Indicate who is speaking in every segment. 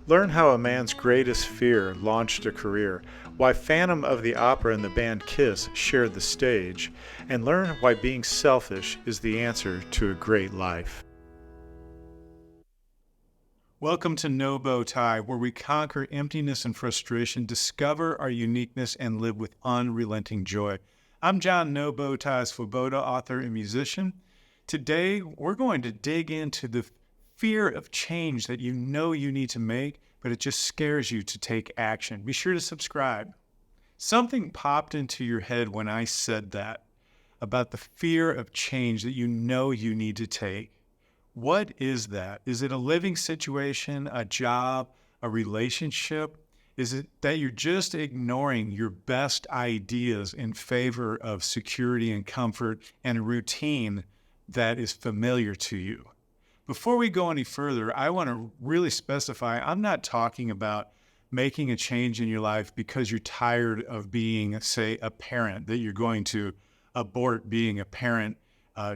Speaker 1: Learn how a man's greatest fear launched a career, why Phantom of the Opera and the band Kiss shared the stage, and learn why being selfish is the answer to a great life. Welcome to No Bow Tie, where we conquer emptiness and frustration, discover our uniqueness, and live with unrelenting joy. I'm John No Bow Tie Swoboda, author and musician. Today, we're going to dig into the fear of change that you know you need to make, but it just scares you to take action. Be sure to subscribe. Something popped into your head when I said that, about the fear of change that you know you need to take. What is that? Is it a living situation, a job, a relationship? Is it that you're just ignoring your best ideas in favor of security and comfort and a routine that is familiar to you? Before we go any further, I want to really specify, I'm not talking about making a change in your life because you're tired of being, say, a parent, that you're going to abort being a parent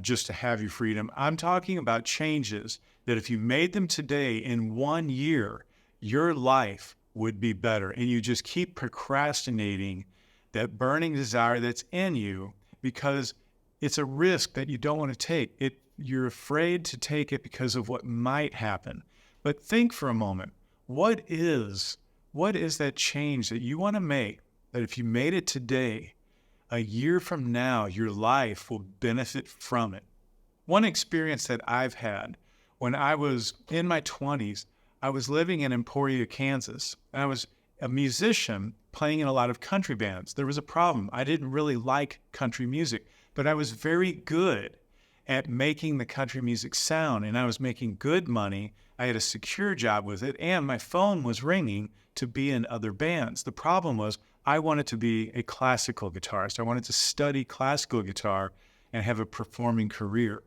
Speaker 1: just to have your freedom. I'm talking about changes that if you made them today in 1 year, your life would be better. And you just keep procrastinating that burning desire that's in you because it's a risk that you don't want to take. You're afraid to take it because of what might happen. But think for a moment, what is that change that you want to make that if you made it today, a year from now, your life will benefit from it? One experience that I've had when I was in my 20s, I was living in Emporia, Kansas. I was a musician playing in a lot of country bands. There was a problem. I didn't really like country music, but I was very good at making the country music sound, and I was making good money. I had a secure job with it, and my phone was ringing to be in other bands. The problem was I wanted to be a classical guitarist. I wanted to study classical guitar and have a performing career.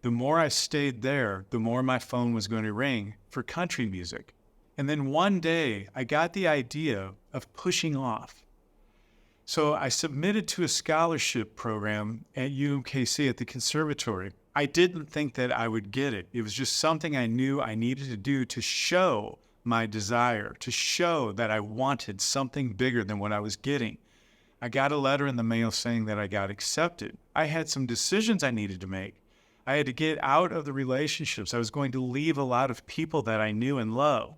Speaker 1: The more I stayed there, the more my phone was going to ring for country music. And then one day, I got the idea of pushing off. So I submitted to a scholarship program at UMKC at the conservatory. I didn't think that I would get it. It was just something I knew I needed to do to show my desire, to show that I wanted something bigger than what I was getting. I got a letter in the mail saying that I got accepted. I had some decisions I needed to make. I had to get out of the relationships. I was going to leave a lot of people that I knew and loved.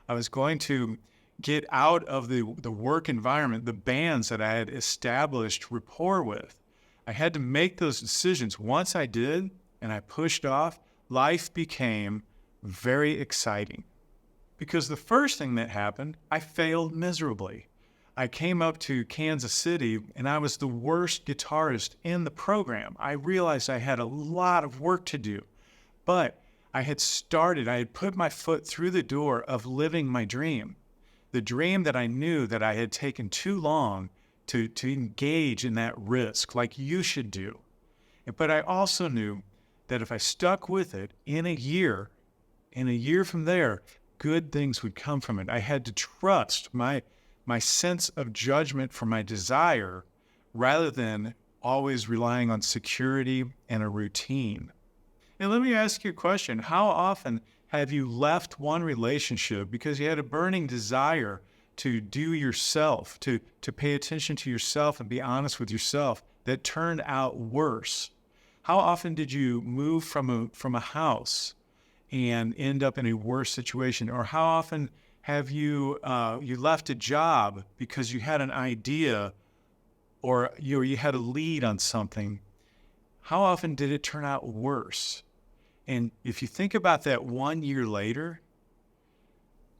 Speaker 1: I was going to get out of the work environment, the bands that I had established rapport with. I had to make those decisions. Once I did, and I pushed off, life became very exciting. Because the first thing that happened, I failed miserably. I came up to Kansas City, and I was the worst guitarist in the program. I realized I had a lot of work to do, but I had put my foot through the door of living my dream. The dream that I knew that I had taken too long to engage in that risk, like you should do. But I also knew that if I stuck with it in a year from there, good things would come from it. I had to trust my sense of judgment for my desire rather than always relying on security and a routine. And let me ask you a question. How often have you left one relationship because you had a burning desire to do yourself, to pay attention to yourself and be honest with yourself, that turned out worse? How often did you move from a house and end up in a worse situation? Or how often have you left a job because you had an idea or you had a lead on something? How often did it turn out worse? And if you think about that 1 year later,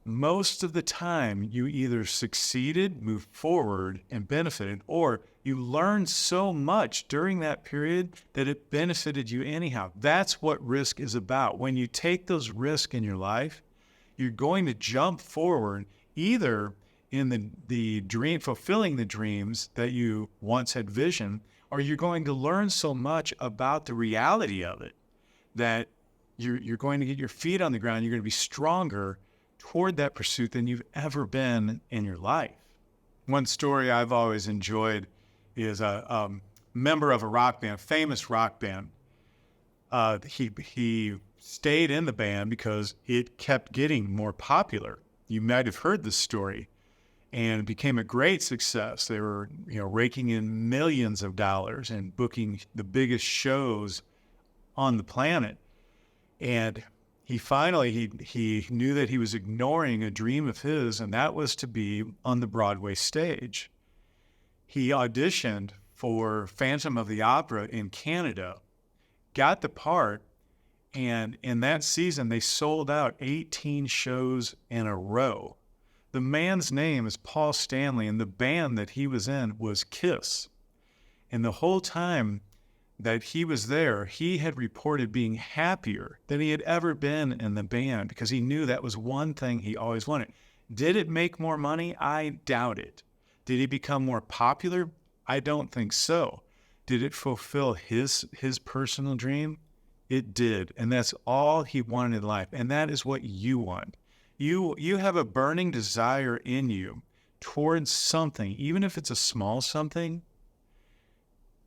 Speaker 1: most of the time you either succeeded, moved forward, and benefited, or you learned so much during that period that it benefited you anyhow. That's what risk is about. When you take those risks in your life, you're going to jump forward either in the dream, fulfilling the dreams that you once had visioned, or you're going to learn so much about the reality of it that you're going to get your feet on the ground. You're going to be stronger toward that pursuit than you've ever been in your life. One story I've always enjoyed is a member of a rock band, famous rock band. He stayed in the band because it kept getting more popular. you might have heard this story, and it became a great success. They were, raking in millions of dollars and booking the biggest shows on the planet. And he finally, he knew that he was ignoring a dream of his, and that was to be on the Broadway stage. He auditioned for Phantom of the Opera in Canada, got the part, and in that season, they sold out 18 shows in a row. The man's name is Paul Stanley, and the band that he was in was Kiss. And the whole time that he was there, he had reported being happier than he had ever been in the band because he knew that was one thing he always wanted. Did it make more money? I doubt it. Did he become more popular? I don't think so. Did it fulfill his personal dream? It did. And that's all he wanted in life. And that is what you want. You have a burning desire in you towards something, even if it's a small something,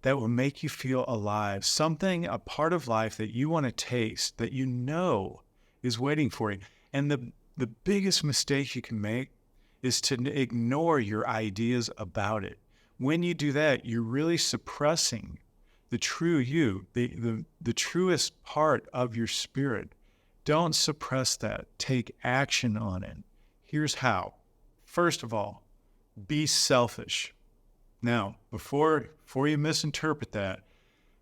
Speaker 1: that will make you feel alive. Something, a part of life that you want to taste, that you know is waiting for you. And the biggest mistake you can make is to ignore your ideas about it. When you do that, you're really suppressing the true you, the truest part of your spirit. Don't suppress that. Take action on it. Here's how. First of all, be selfish. Now, before you misinterpret that,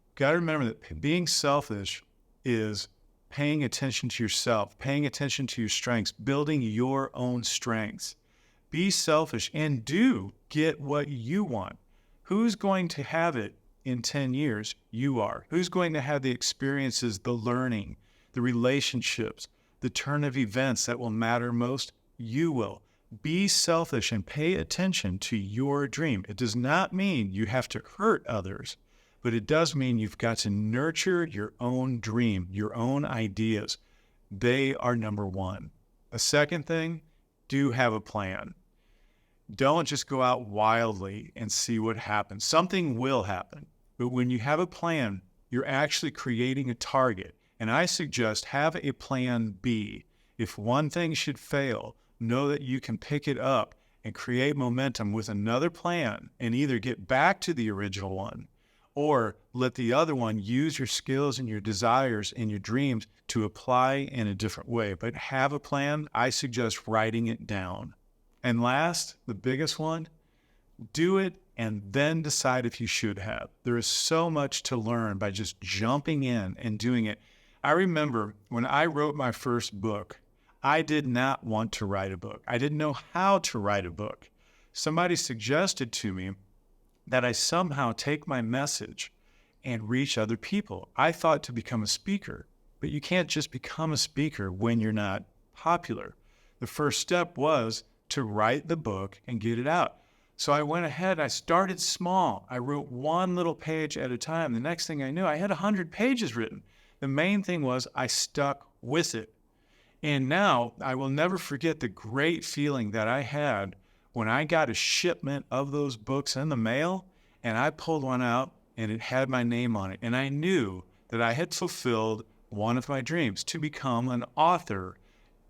Speaker 1: you've got to remember that being selfish is paying attention to yourself, paying attention to your strengths, building your own strengths. Be selfish and do get what you want. Who's going to have it in 10 years? You are. Who's going to have the experiences, the learning, the relationships, the turn of events that will matter most? You will. Be selfish and pay attention to your dream. It does not mean you have to hurt others, but it does mean you've got to nurture your own dream, your own ideas. They are number one. A second thing, do have a plan. Don't just go out wildly and see what happens. Something will happen, but when you have a plan, you're actually creating a target. And I suggest have a plan B. If one thing should fail, know that you can pick it up and create momentum with another plan and either get back to the original one or let the other one use your skills and your desires and your dreams to apply in a different way. But have a plan. I suggest writing it down. And last, the biggest one, do it and then decide if you should have. There is so much to learn by just jumping in and doing it. I remember when I wrote my first book, I did not want to write a book. I didn't know how to write a book. Somebody suggested to me that I somehow take my message and reach other people. I thought to become a speaker, but you can't just become a speaker when you're not popular. The first step was to write the book and get it out. So I went ahead, I started small. I wrote one little page at a time. The next thing I knew, I had 100 pages written. The main thing was I stuck with it. And now I will never forget the great feeling that I had when I got a shipment of those books in the mail and I pulled one out and it had my name on it. And I knew that I had fulfilled one of my dreams, to become an author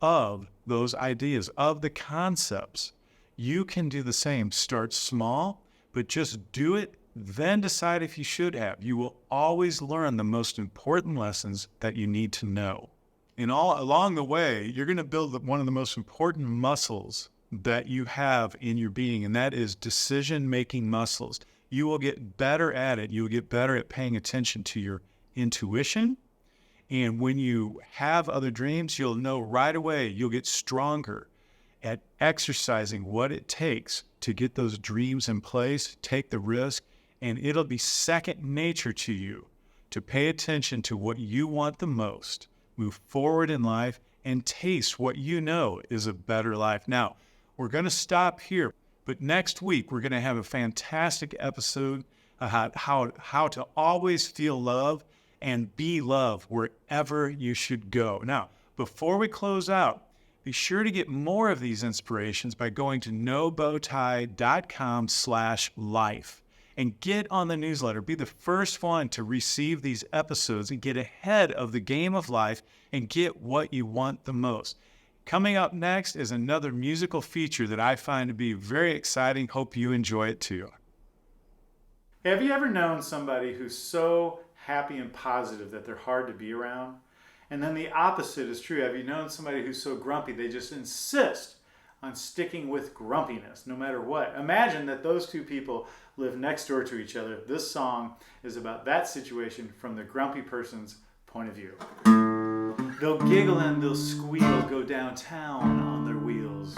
Speaker 1: of those ideas, of the concepts. You can do the same. Start small, but just do it, then decide if you should have. You will always learn the most important lessons that you need to know. And all along the way, you're going to build one of the most important muscles that you have in your being, and that is decision-making muscles. You will get better at it. You will get better at paying attention to your intuition. And when you have other dreams, you'll know right away. You'll get stronger at exercising what it takes to get those dreams in place, take the risk, and it'll be second nature to you to pay attention to what you want the most, move forward in life, and taste what you know is a better life. Now, we're going to stop here, but next week we're going to have a fantastic episode about how to always feel love and be loved wherever you should go. Now, before we close out, be sure to get more of these inspirations by going to nobowtie.com/life and get on the newsletter. Be the first one to receive these episodes and get ahead of the game of life and get what you want the most. Coming up next is another musical feature that I find to be very exciting. Hope you enjoy it too. Have you ever known somebody who's so happy and positive that they're hard to be around? And then the opposite is true. Have you known somebody who's so grumpy they just insist on sticking with grumpiness no matter what? Imagine that those two people live next door to each other. This song is about that situation from the grumpy person's point of view. They'll giggle and they'll squeal, go downtown on their wheels.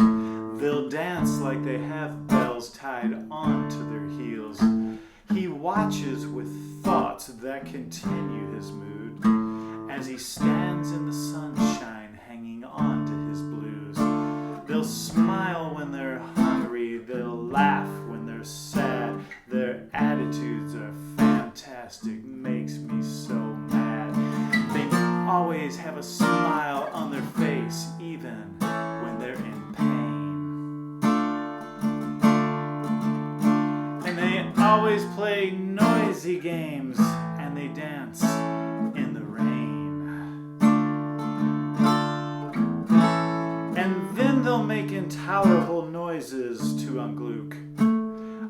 Speaker 1: They'll dance like they have bells tied onto their heels. He watches with thoughts that continue his mood as he stands in the sunshine hanging on to his blues. They'll smile when they're hungry, they'll laugh when they're sad. Their attitudes are fantastic, makes me so mad. They always have a smile on their face, even when they're in pain. And they always play noisy games, and they dance in the rain. And then they'll make intolerable noises to ungluck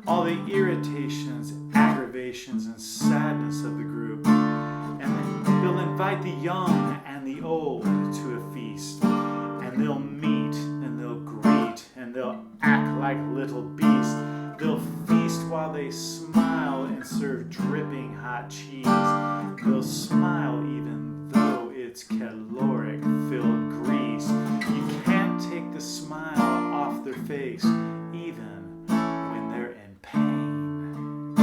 Speaker 1: all the irritations, aggravations, and sadness of the group. And then they'll invite the young and the old to a feast. And they'll meet and they'll greet and they'll act like little beasts. They'll feast while they smile and serve dripping hot cheese. They'll smile even though it's caloric-filled grease. You can't take the smile off their face, even when they're in pain.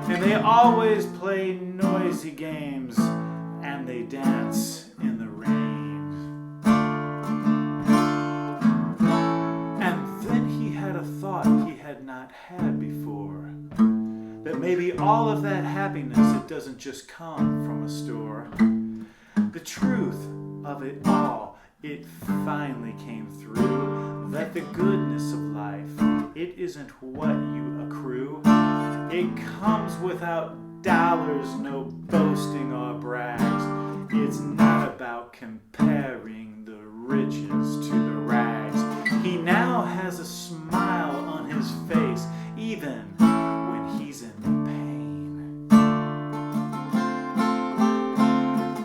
Speaker 1: And they always play noisy games, and they dance in the rain. And then he had a thought he had not had before, that maybe all of that happiness, it doesn't just come from a store. The truth of it all, it finally came through, that the goodness of life, it isn't what you accrue. It comes without dollars, no boasting or brags. It's not about comparing the riches to the rags. He now has a smile on his face, even when he's in pain.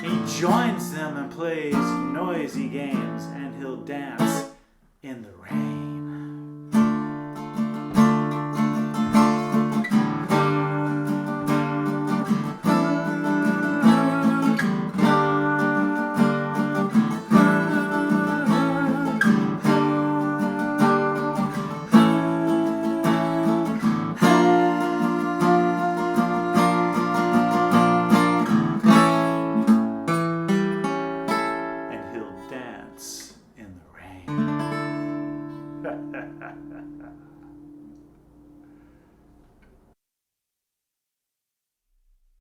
Speaker 1: He joins them and plays noisy games, and he'll dance in the rain. In the rain.